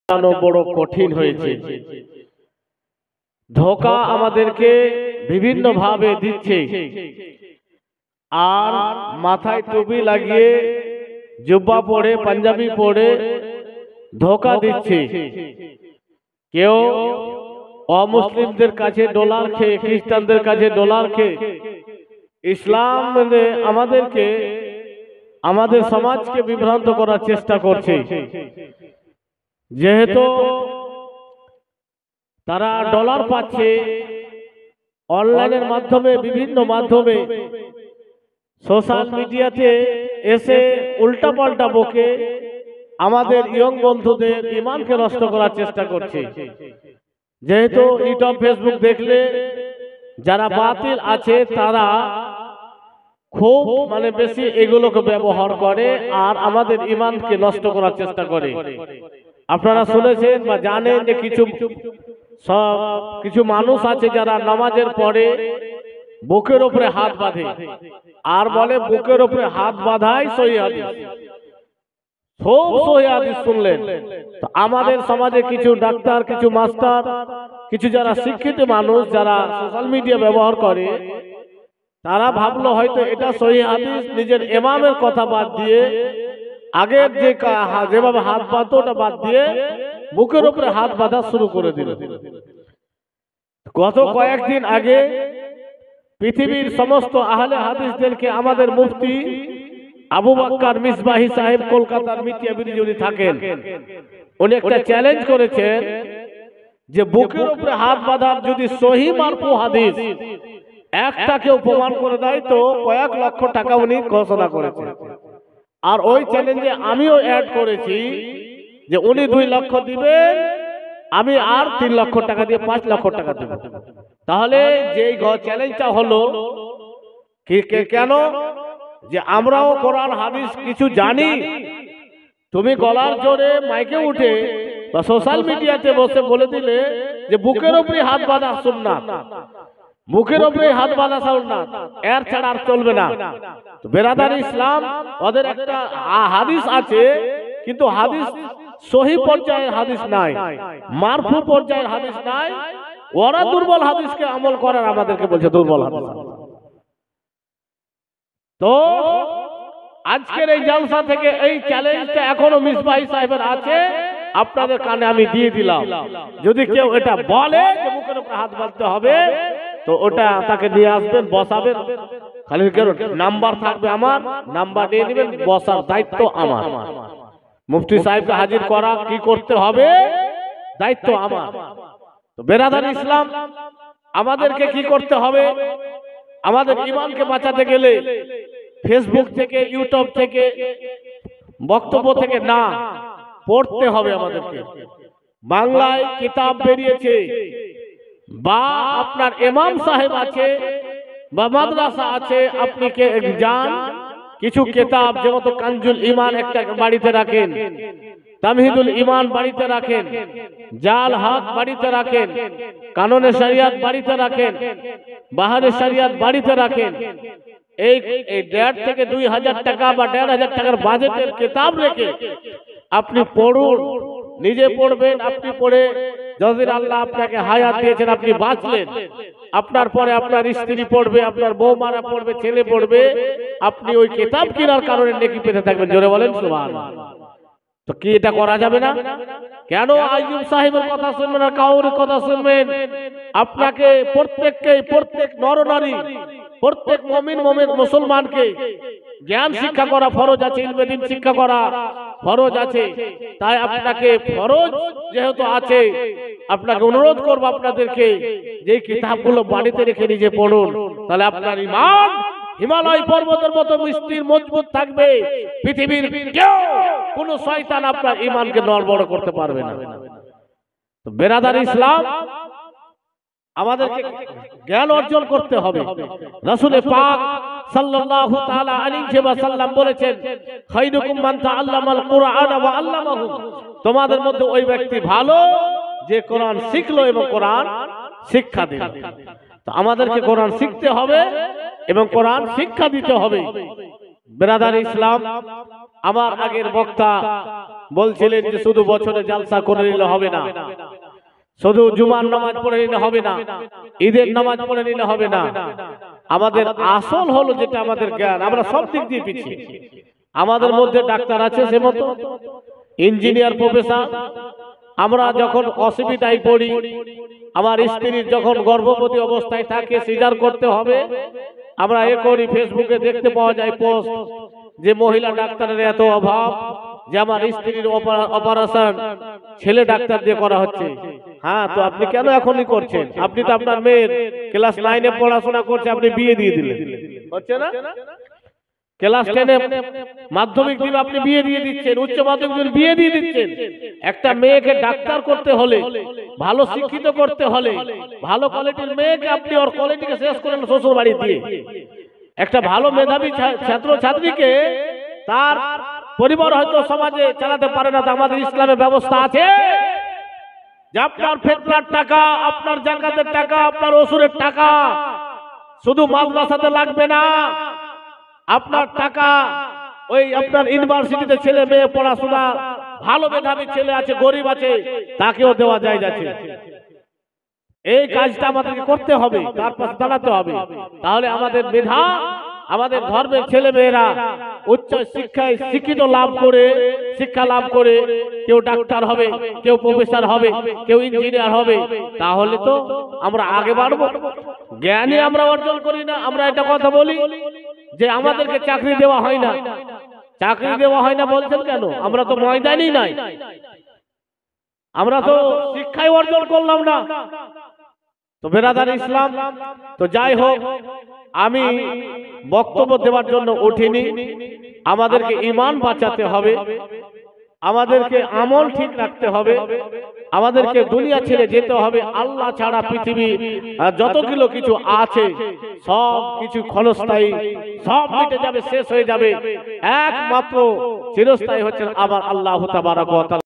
বড় কঠিন হয়েছে। ধোঁকা আমাদেরকে বিভিন্ন ভাবে দিচ্ছে, আর মাথায় টুপি লাগিয়ে জুব্বা পরে পাঞ্জাবি পরে ধোঁকা দিচ্ছে। কেউ অমুসলিমদের কাছে ডলার খেয়ে, খ্রিস্টানদের কাছে ডলার খেয়ে ইসলাম আমাদেরকে, আমাদের সমাজকে বিভ্রান্ত করার চেষ্টা করছে। যেহেতু তারা ডলার পাচ্ছে অনলাইনের মাধ্যমে, বিভিন্ন মাধ্যমে সোশ্যাল মিডিয়াতে এসে উল্টাপাল্টা বকে আমাদের ইয়ং বন্ধুদের ঈমানকে নষ্ট করার চেষ্টা করছে। যেহেতু ইউটিউব ফেসবুক দেখলে যারা বাতিল আছে তারা খুব বেশি এগুলোকে ব্যবহার করে আর আমাদের ঈমানকে নষ্ট করার চেষ্টা করে। আপনারা শুনেছেন বা জানেন যে কিছু মানুষ আছে যারা নামাজের পরে বুকের উপরে হাত বাঁধে আর বলে বুকের উপরে হাত বাঁধাই সহিহ হাদিস। খুব সহিহ হাদিস শুনলেন। তো আমাদের সমাজে কিছু ডাক্তার, কিছু মাস্টার, কিছু যারা শিক্ষিত মানুষ যারা সোশ্যাল মিডিয়া ব্যবহার করে, তারা ভাবলো হয়তো এটা সহিহ হাদিস, নিজের ইমামের কথা বাদ দিয়ে আগের যেভাবে হাত বাঁধতো ওটা বাদ দিয়ে বুকের উপরে হাত বাঁধা শুরু করে দিল। গত কয়েকদিন আগে পৃথিবীর সমস্ত আহলে হাদিসদেরকে আমাদের মুফতি আবু বকর মিসবাহি সাহেব, কলকাতার মিটিয়া ব্রিজে উনি থাকেন, উনি একটা চ্যালেঞ্জ করেছেন যে বুকের উপরে হাত বাঁধার যদি সহিহ মারফু হাদিস একটা কেউ প্রমাণ করে দেয় তো কয়েক লক্ষ টাকা উনি ঘোষণা করেছেন। আর ওই চ্যালেঞ্জে আমিও অ্যাড করেছি যে উনি 2 লক্ষ দিবেন, আমি আর 3 লক্ষ টাকা দিয়ে 5 লক্ষ টাকা দেব। তাহলে যেই চ্যালেঞ্জটা হলো কেন, যে আমরাও কোরআন হাদিস কিছু জানি, তুমি গলার জোরে মাইকে উঠে বা সোশ্যাল মিডিয়াতে বসে বলে দিলে যে বুকের উপরে হাত বাঁধা সুন্নাত, বুকের উপরে হাত বাঁধা সুন্নাত, এর ছাড়া আর চলবে না। তো বেরাদার ইসলাম, ওদের একটা হাদিস আছে কিন্তু হাদিস সহিহ পর্যায়ের হাদিস নাই, মারফু পর্যায়ের হাদিস নাই। ওরা দুর্বল হাদিসকে আমল করার আমাদেরকে বলছে দুর্বল হাদিস। তো আজকের এই জলসা থেকে এই চ্যালেঞ্জটা এখনো মিসবাহি সাহেবের আছে, আপনাদের কানে আমি দিয়ে দিলাম। যদি কেউ এটা বলে যে বুকের উপরে হাত বাঁধতে হবে, তো ওটা তাকে নিয়ে আসবেন, বসাবেন, খালি নাম্বার থাকবে আমার, নাম্বার নিয়ে নেবেন, বসার দায়িত্ব আমার। মুফতি সাহেবকে হাজির করা কি করতে হবে, দায়িত্ব আমার। তো বেরাদার ইসলাম, আমাদেরকে কি করতে হবে? আমাদের ঈমানকে বাঁচাতে গেলে ফেসবুক থেকে, ইউটিউব থেকে, বক্তব্য থেকে না, পড়তে হবে আমাদেরকে। বাংলায় কিতাব বেরিয়েছে বা আপনার ইমাম সাহেব আছে বা মাদ্রাসা আছে, আপনি যান, কিছু কিতাব যেমন কানজুল ঈমান একটা বাড়িতে রাখেন, তামহিদুল ঈমান বাড়িতে রাখেন, জাল হক বাড়িতে রাখেন, কানুনে শরিয়াত বাড়িতে রাখেন, বাহারে শরিয়াত বাড়িতে রাখেন। এই 1.5 থেকে 2,000 টাকা বা 1,500 টাকার বাজেটের কিতাব রেখে আপনি পড়ুন, নিজে পড়বেন। আপনি পড়ে যদি আল্লাহ আপনাকে হায়াত দিয়েছেন, আপনি বাঁচলেন, আপনার পরে আপনার স্ত্রী পড়বে, আপনার বৌমারা পড়বে, ছেলে পড়বে, আপনি ওই কিতাব কেনার কারণে নেকি পেতে থাকবেন। জোরে বলেন সুবহানাল্লাহ। তো কি এটা করা যাবে না? কেন আইয়ুব সাহেবের কথা শুনবেন আর কাউর কথা শুনবেন? আপনাকে প্রত্যেক নরনারী, প্রত্যেক মুমিন মুসলমানকে জ্ঞান শিক্ষা করা ফরজ আছে, ইলমে দ্বীন শিক্ষা করা ফরজ আছে। তাই আপনাকে ফরজ যেহেতু আছে, আপনাকে অনুরোধ করব আপনাদেরকে যে কিতাবগুলো বাড়িতে রেখে নিজে পড়ুন, তাহলে আপনার ঈমান হিমালয় পর্বতের মতো স্থির মজবুত থাকবে। পৃথিবীর কেউ, কোন শয়তান আপনার ঈমানকে নড়বড় করতে পারবে না। তো বেরাদার ইসলাম, আমাদেরকে জ্ঞান অর্জন করতে হবে। রাসূল পাক সাল্লাল্লাহু তাআলা আলাইহি ওয়াসাল্লাম বলেছেন, খায়রুকুম মান তাআল্লামাল কুরআন ওয়া আল্লামাহু, তোমাদের মধ্যে ওই ব্যক্তি ভালো যে কোরআন শিখলো এবং কোরআন শিক্ষা দিল। তো আমাদেরকে কোরআন শিখতে হবে এবং কোরআন শিক্ষা দিতে হবে। ব্রাদার ইসলাম, আমার আগের বক্তা বলছিলেন যে শুধু বছরে জালসা করে নিলে হবে না, শুধু জুমার নামাজ পড়ে নিলে হবে না, ঈদের নামাজ পড়ে নিলে হবে না। আমাদের আসল হলো যেটা আমাদের জ্ঞান। আমরা সব দিক দিয়ে পিছিয়ে। আমাদের মধ্যে ডাক্তার আছে, সে মতো ইঞ্জিনিয়ার, প্রফেসর। আমরা যখন অসুবিধায় পড়ি, আমার স্ত্রীর যখন গর্ভবতী অবস্থায় থাকে, সিজার করতে হবে, আমরা এ করি, ফেসবুকে দেখতে পাওয়া যায় পোস্ট যে মহিলা ডাক্তারের এত অভাব যে আমার স্ত্রীর অপারেশন ছেলে ডাক্তার দিয়ে করা হচ্ছে। হ্যাঁ, তো আপনি কেন এখনই করছেন? আপনি তো আপনার মেয়ের ক্লাস 9-এ পড়াশোনা করছে, আপনি বিয়ে দিয়ে দিলেন, হচ্ছে না? ক্লাস 10-এ মাধ্যমিক দিবে, আপনি বিয়ে দিয়ে দিচ্ছেন, উচ্চ মাধ্যমিক বিয়ে দিয়ে দিচ্ছেন। একটা মেয়েকে ডাক্তার করতে হলে, ভালো শিক্ষিত করতে হলে, ভালো কোয়ালিটির মেয়েকে আপনি ওর কোয়ালিটিকে শেষ করেন শ্বশুর বাড়ি দিয়ে। একটা ভালো মেধাবী ছাত্র ছাত্রীকে তার পরিবার হয়তো সমাজে চালাতে পারে না, তো আমাদের ইসলামের ব্যবস্থা আছে যে আপনার ফিতরার টাকা, আপনার জাকাতের টাকা, আপনার ওসুরের টাকা শুধু মাদ্রাসাতে লাগবে না, আপনার টাকা ওই আপনার ইউনিভার্সিটিতে ছেলে মেয়ে পড়াশোনা, ভালো মেধাবী ছেলে আছে, গরিব আছে, তাকেও দেওয়া যায় যাচ্ছে। এই কাজটা আমাদেরকে করতে হবে, তার পাশে দাঁড়াতে হবে। তাহলে আমাদের মেধা, আমাদের ধর্মের ছেলে মেয়েরা উচ্চ শিক্ষায় শিক্ষিত লাভ করে, শিক্ষা লাভ করে কেউ ডাক্তার হবে, কেউ প্রফেসর হবে, কেউ ইঞ্জিনিয়ার হবে, তাহলে তো আমরা আগে বাড়বো। জ্ঞানী আমরা অর্জন করি না, আমরা এটা কথা বলি যে আমাদেরকে চাকরি দেওয়া হয় না। চাকরি দেওয়া হয় না বলছেন কেন? আমরা তো ময়দানই নাই, আমরা তো শিক্ষাই অর্জন করলাম না। তো বেরাদার ইসলাম, তো যাই হোক, আমি বক্তব্য দেওয়ার জন্য উঠিনি। আমাদেরকে ঈমান বাঁচাতে হবে, আমাদেরকে আমল ঠিক রাখতে হবে, আমাদেরকে দুনিয়া ছেড়ে যেতে হবে। আল্লাহ ছাড়া পৃথিবী যতগুলো কিছু আছে সব কিছু ক্ষণস্থায়ী, সব মিটে যাবে, শেষ হয়ে যাবে। একমাত্র চিরস্থায়ী হচ্ছেন আমার আল্লাহ তাবারক ওয়া তাআলা।